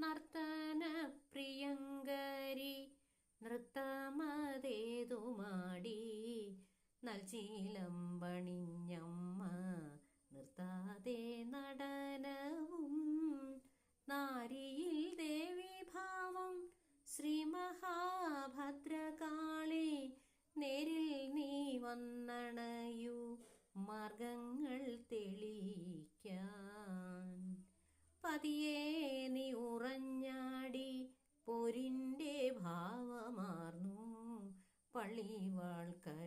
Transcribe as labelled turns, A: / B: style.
A: നർത്തന പ്രിയങ്കരി നൃത്തമതേതുമാടി നൽചീലമ്പണിഞ്ഞമ്മ നിർത്താതെ നടനവും നാരിയിൽ ദേവീഭാവം ശ്രീ മഹാഭദ്രകാളി നേരിൽ നീ വന്നണയു മാർഗങ്ങൾ തെളിയിക്കാൻ പതിയെ നീ ഉറഞ്ഞാടി പോരിൻ്റെ ഭാവമാർന്നു പള്ളിവാൾ കരയിൽ